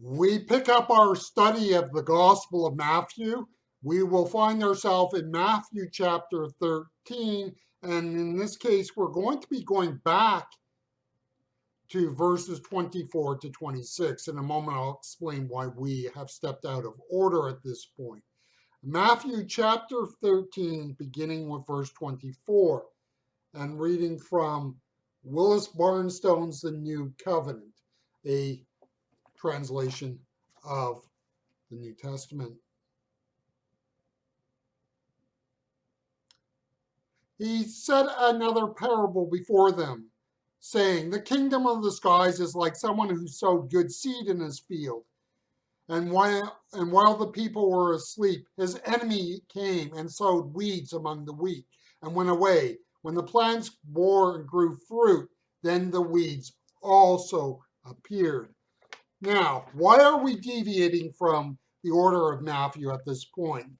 We pick up our study of the Gospel of Matthew. We will find ourselves in Matthew chapter 13, and in this case, we're going to be going back to verses 24 to 26. In a moment, I'll explain why we have stepped out of order at this point. Matthew chapter 13, beginning with verse 24, and reading from Willis Barnstone's The New Covenant, a translation of the New Testament. He said another parable before them, saying, "The kingdom of the skies is like someone who sowed good seed in his field. And while the people were asleep, his enemy came and sowed weeds among the wheat and went away. When the plants bore and grew fruit, then the weeds also appeared." Now, why are we deviating from the order of Matthew at this point?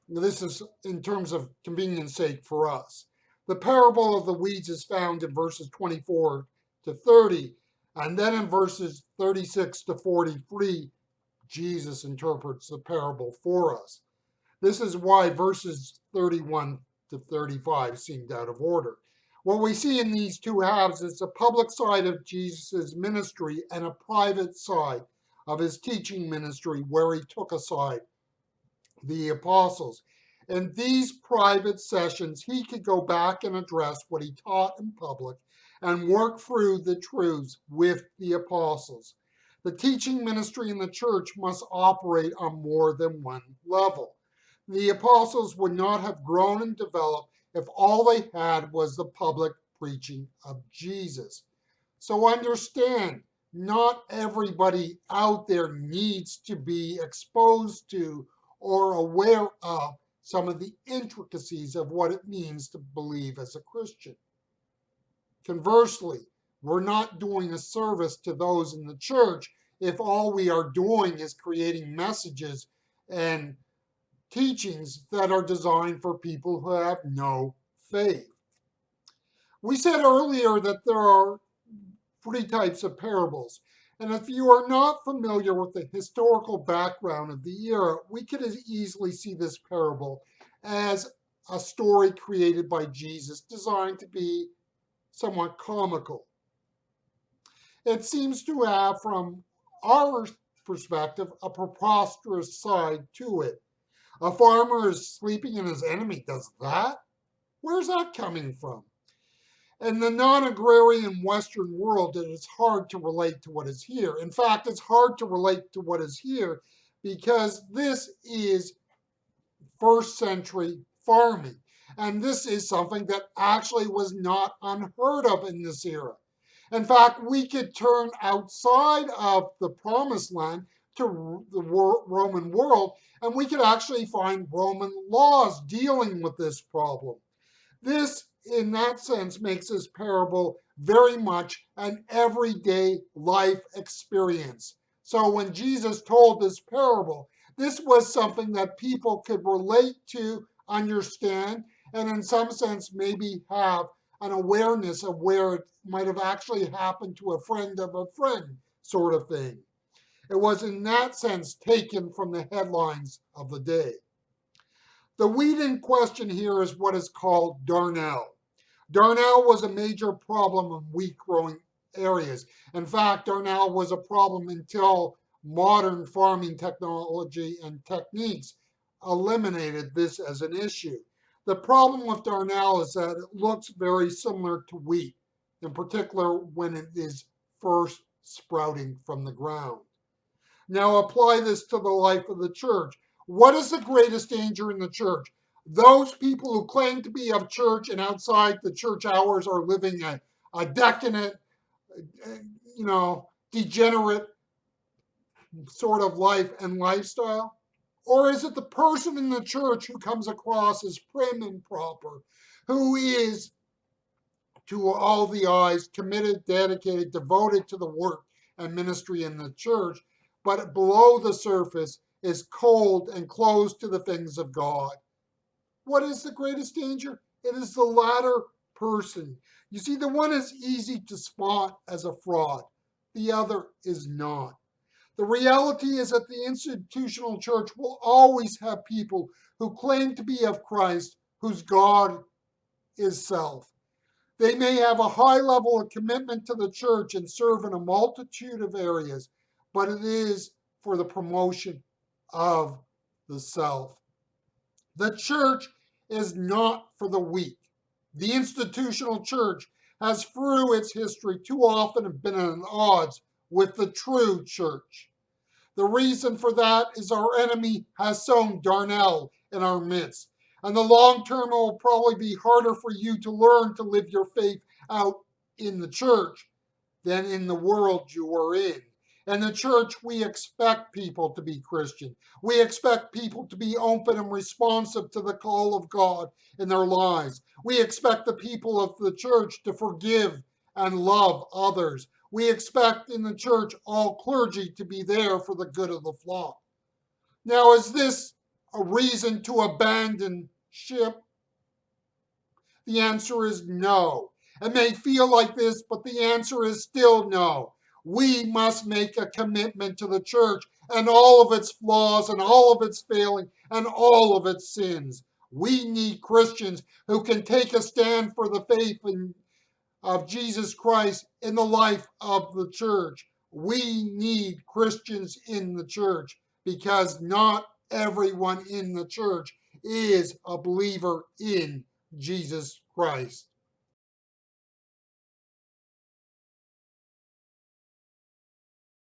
This is in terms of convenience sake for us. The parable of the weeds is found in verses 24 to 30, and then in verses 36 to 43, Jesus interprets the parable for us. This is why verses 31 to 35 seemed out of order. What we see in these two halves is a public side of Jesus' ministry and a private side of his teaching ministry where he took aside the apostles. In these private sessions, he could go back and address what he taught in public and work through the truths with the apostles. The teaching ministry in the church must operate on more than one level. The apostles would not have grown and developed if all they had was the public preaching of Jesus. So understand, not everybody out there needs to be exposed to or aware of some of the intricacies of what it means to believe as a Christian. Conversely, we're not doing a service to those in the church if all we are doing is creating messages and teachings that are designed for people who have no faith. We said earlier that there are three types of parables. And if you are not familiar with the historical background of the era, we could easily see this parable as a story created by Jesus designed to be somewhat comical. It seems to have, from our perspective, a preposterous side to it. A farmer is sleeping and his enemy does that? Where's that coming from? In the non-agrarian Western world, it is hard to relate to what is here. In fact, it's hard to relate to what is here because this is first century farming. And this is something that actually was not unheard of in this era. In fact, we could turn outside of the promised land to the Roman world, and we could actually find Roman laws dealing with this problem. This, in that sense, makes this parable very much an everyday life experience. So when Jesus told this parable, this was something that people could relate to, understand, and in some sense maybe have an awareness of where it might have actually happened to a friend of a friend, sort of thing. It was in that sense taken from the headlines of the day. The weed in question here is what is called darnel. Darnel was a major problem in wheat growing areas. In fact, darnel was a problem until modern farming technology and techniques eliminated this as an issue. The problem with darnel is that it looks very similar to wheat, in particular when it is first sprouting from the ground. Now apply this to the life of the church. What is the greatest danger in the church? Those people who claim to be of church and outside the church hours are living a decadent, degenerate sort of life and lifestyle? Or is it the person in the church who comes across as prim and proper, who is, to all the eyes, committed, dedicated, devoted to the work and ministry in the church, but below the surface is cold and closed to the things of God? What is the greatest danger? It is the latter person. You see, the one is easy to spot as a fraud. The other is not. The reality is that the institutional church will always have people who claim to be of Christ, whose God is self. They may have a high level of commitment to the church and serve in a multitude of areas, but it is for the promotion of the self. The church is not for the weak. The institutional church has, through its history, too often been at odds with the true church. The reason for that is our enemy has sown darnell in our midst. And the long term, it will probably be harder for you to learn to live your faith out in the church than in the world you are in. In the church, we expect people to be Christian. We expect people to be open and responsive to the call of God in their lives. We expect the people of the church to forgive and love others. We expect in the church all clergy to be there for the good of the flock. Now, is this a reason to abandon ship? The answer is no. It may feel like this, but the answer is still no. We must make a commitment to the church and all of its flaws and all of its failing and all of its sins. We need Christians who can take a stand for the faith of Jesus Christ in the life of the church. We need Christians in the church because not everyone in the church is a believer in Jesus Christ.